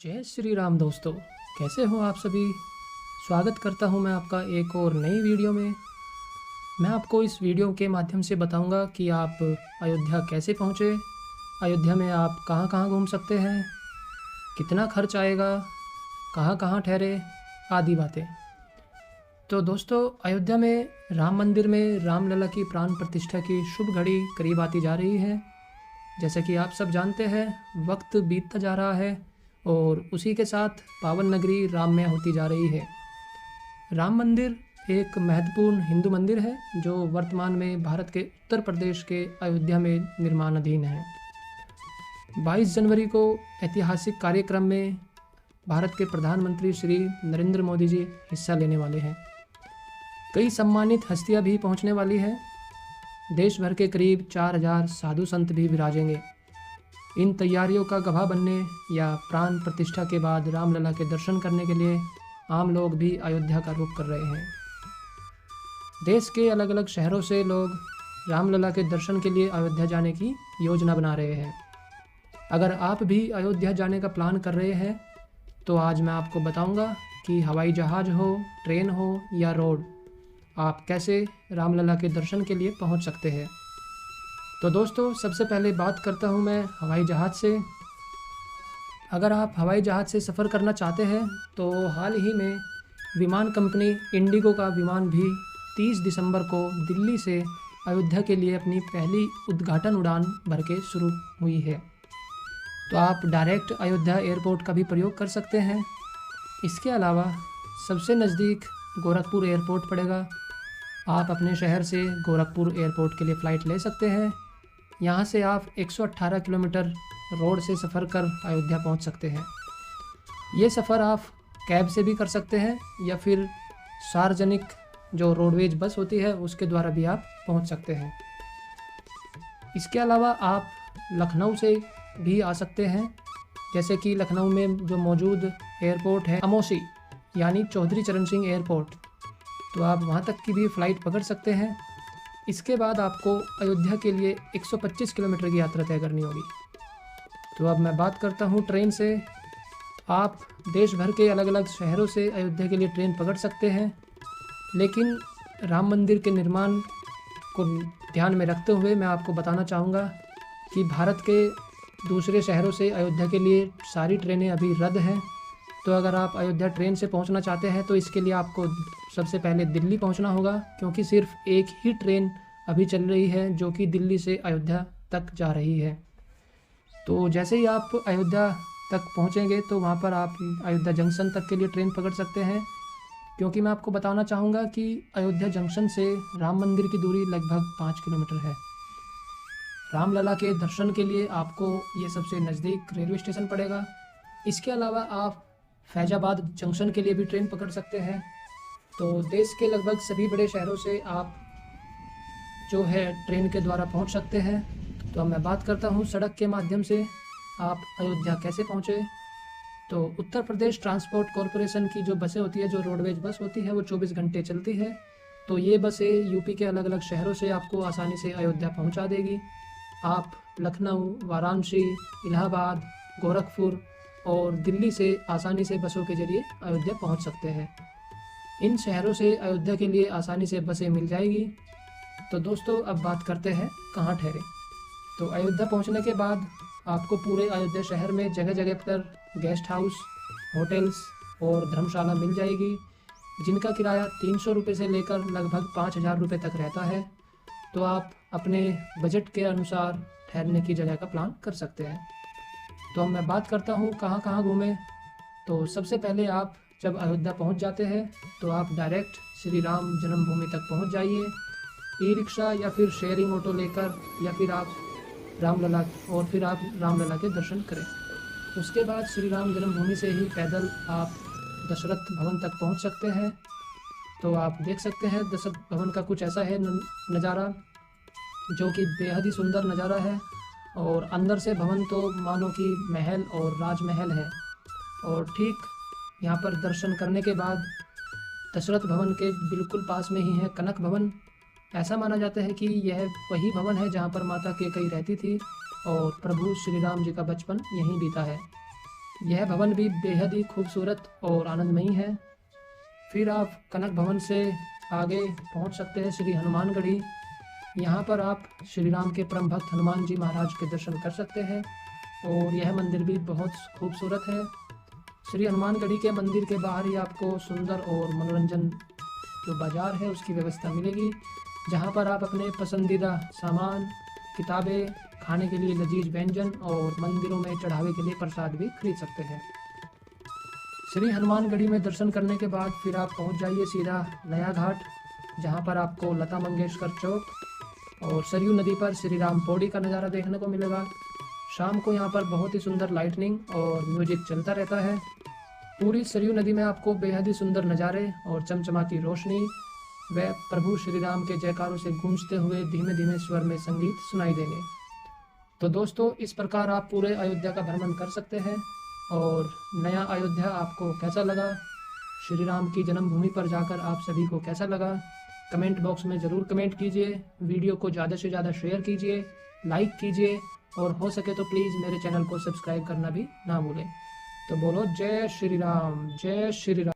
जय श्री राम दोस्तों, कैसे हो आप सभी। स्वागत करता हूं मैं आपका एक और नई वीडियो में। मैं आपको इस वीडियो के माध्यम से बताऊंगा कि आप अयोध्या कैसे पहुंचे, अयोध्या में आप कहां कहां घूम सकते हैं, कितना खर्च आएगा, कहां कहां ठहरे, आदि बातें। तो दोस्तों, अयोध्या में राम मंदिर में रामलला की प्राण प्रतिष्ठा की शुभ घड़ी करीब आती जा रही है। जैसे कि आप सब जानते हैं, वक्त बीतता जा रहा है और उसी के साथ पावन नगरी राम में होती जा रही है। राम मंदिर एक महत्वपूर्ण हिंदू मंदिर है जो वर्तमान में भारत के उत्तर प्रदेश के अयोध्या में निर्माणाधीन है। 22 जनवरी को ऐतिहासिक कार्यक्रम में भारत के प्रधानमंत्री श्री नरेंद्र मोदी जी हिस्सा लेने वाले हैं। कई सम्मानित हस्तियां भी पहुंचने वाली हैं। देश भर के करीब 4000 साधु संत भी विराजेंगे। इन तैयारियों का गवाह बनने या प्राण प्रतिष्ठा के बाद रामलला के दर्शन करने के लिए आम लोग भी अयोध्या का रुख कर रहे हैं। देश के अलग अलग शहरों से लोग रामलला के दर्शन के लिए अयोध्या जाने की योजना बना रहे हैं। अगर आप भी अयोध्या जाने का प्लान कर रहे हैं तो आज मैं आपको बताऊंगा कि हवाई जहाज़ हो, ट्रेन हो या रोड, आप कैसे रामलला के दर्शन के लिए पहुंच सकते हैं। तो दोस्तों, सबसे पहले बात करता हूं मैं हवाई जहाज़ से। अगर आप हवाई जहाज़ से सफ़र करना चाहते हैं तो हाल ही में विमान कंपनी इंडिगो का विमान भी 30 दिसंबर को दिल्ली से अयोध्या के लिए अपनी पहली उद्घाटन उड़ान भर के शुरू हुई है। तो आप डायरेक्ट अयोध्या एयरपोर्ट का भी प्रयोग कर सकते हैं। इसके अलावा सबसे नज़दीक गोरखपुर एयरपोर्ट पड़ेगा। आप अपने शहर से गोरखपुर एयरपोर्ट के लिए फ़्लाइट ले सकते हैं। यहाँ से आप 118 किलोमीटर रोड से सफ़र कर अयोध्या पहुँच सकते हैं। ये सफ़र आप कैब से भी कर सकते हैं या फिर सार्वजनिक जो रोडवेज बस होती है उसके द्वारा भी आप पहुँच सकते हैं। इसके अलावा आप लखनऊ से भी आ सकते हैं। जैसे कि लखनऊ में जो मौजूद एयरपोर्ट है अमौसी, यानी चौधरी चरण सिंह एयरपोर्ट, तो आप वहाँ तक की भी फ़्लाइट पकड़ सकते हैं। इसके बाद आपको अयोध्या के लिए 125 किलोमीटर की यात्रा तय करनी होगी। तो अब मैं बात करता हूँ ट्रेन से। आप देश भर के अलग अलग शहरों से अयोध्या के लिए ट्रेन पकड़ सकते हैं, लेकिन राम मंदिर के निर्माण को ध्यान में रखते हुए मैं आपको बताना चाहूँगा कि भारत के दूसरे शहरों से अयोध्या के लिए सारी ट्रेनें अभी रद्द हैं। तो अगर आप अयोध्या ट्रेन से पहुंचना चाहते हैं तो इसके लिए आपको सबसे पहले दिल्ली पहुंचना होगा, क्योंकि सिर्फ एक ही ट्रेन अभी चल रही है जो कि दिल्ली से अयोध्या तक जा रही है। तो जैसे ही आप अयोध्या तक पहुंचेंगे तो वहां पर आप अयोध्या जंक्शन तक के लिए ट्रेन पकड़ सकते हैं, क्योंकि मैं आपको बताना चाहूँगा कि अयोध्या जंक्शन से राम मंदिर की दूरी लगभग 5 किलोमीटर है। रामलला के दर्शन के लिए आपको ये सबसे नज़दीक रेलवे स्टेशन पड़ेगा। इसके अलावा आप फैजाबाद जंक्शन के लिए भी ट्रेन पकड़ सकते हैं। तो देश के लगभग सभी बड़े शहरों से आप जो है ट्रेन के द्वारा पहुंच सकते हैं। तो अब मैं बात करता हूं सड़क के माध्यम से आप अयोध्या कैसे पहुंचे। तो उत्तर प्रदेश ट्रांसपोर्ट कॉरपोरेशन की जो बसें होती है, जो रोडवेज बस होती है, वो 24 घंटे चलती है। तो ये बसें यूपी के अलग अलग शहरों से आपको आसानी से अयोध्या पहुँचा देगी। आप लखनऊ, वाराणसी, इलाहाबाद, गोरखपुर और दिल्ली से आसानी से बसों के जरिए अयोध्या पहुंच सकते हैं। इन शहरों से अयोध्या के लिए आसानी से बसें मिल जाएगी। तो दोस्तों, अब बात करते हैं कहाँ ठहरे। तो अयोध्या पहुंचने के बाद आपको पूरे अयोध्या शहर में जगह जगह पर गेस्ट हाउस, होटल्स और धर्मशाला मिल जाएगी, जिनका किराया 300 रुपये से लेकर लगभग 5000 रुपये तक रहता है। तो आप अपने बजट के अनुसार ठहरने की जगह का प्लान कर सकते हैं। तो अब मैं बात करता हूँ कहाँ कहाँ घूमें। तो सबसे पहले आप जब अयोध्या पहुँच जाते हैं तो आप डायरेक्ट श्री राम जन्मभूमि तक पहुँच जाइए। ई रिक्शा या फिर शेयरिंग ऑटो लेकर, या फिर आप रामलला के दर्शन करें। उसके बाद श्री राम जन्मभूमि से ही पैदल आप दशरथ भवन तक पहुँच सकते हैं। तो आप देख सकते हैं दशरथ भवन का कुछ ऐसा है नज़ारा, जो कि बेहद ही सुंदर नज़ारा है। और अंदर से भवन तो मानो कि महल और राजमहल है। और ठीक यहाँ पर दर्शन करने के बाद दशरथ भवन के बिल्कुल पास में ही है कनक भवन। ऐसा माना जाता है कि यह वही भवन है जहाँ पर माता कैकेयी रहती थी और प्रभु श्री राम जी का बचपन यहीं बीता है। यह भवन भी बेहद ही खूबसूरत और आनंदमयी है। फिर आप कनक भवन से आगे पहुंच सकते हैं श्री हनुमानगढ़ी। यहाँ पर आप श्री राम के परम भक्त हनुमान जी महाराज के दर्शन कर सकते हैं और यह मंदिर भी बहुत खूबसूरत है। श्री हनुमानगढ़ी के मंदिर के बाहर ही आपको सुंदर और मनोरंजन जो बाज़ार है उसकी व्यवस्था मिलेगी, जहाँ पर आप अपने पसंदीदा सामान, किताबें, खाने के लिए लजीज व्यंजन और मंदिरों में चढ़ावे के लिए प्रसाद भी खरीद सकते हैं। श्री हनुमानगढ़ी में दर्शन करने के बाद फिर आप पहुंच जाइए सीधा नया घाट, जहां पर आपको लता मंगेशकर चौक और सरयू नदी पर श्री राम पौड़ी का नज़ारा देखने को मिलेगा। शाम को यहां पर बहुत ही सुंदर लाइटनिंग और म्यूजिक चलता रहता है। पूरी सरयू नदी में आपको बेहद ही सुंदर नज़ारे और चमचमाती रोशनी व प्रभु श्री राम के जयकारों से गूंजते हुए धीमे धीमे स्वर में संगीत सुनाई देंगे। तो दोस्तों, इस प्रकार आप पूरे अयोध्या का भ्रमण कर सकते हैं। और नया अयोध्या आपको कैसा लगा, श्री राम की जन्मभूमि पर जाकर आप सभी को कैसा लगा, कमेंट बॉक्स में ज़रूर कमेंट कीजिए। वीडियो को ज़्यादा से ज़्यादा शेयर कीजिए, लाइक कीजिए और हो सके तो प्लीज़ मेरे चैनल को सब्सक्राइब करना भी ना भूलें। तो बोलो जय श्री राम, जय श्री राम।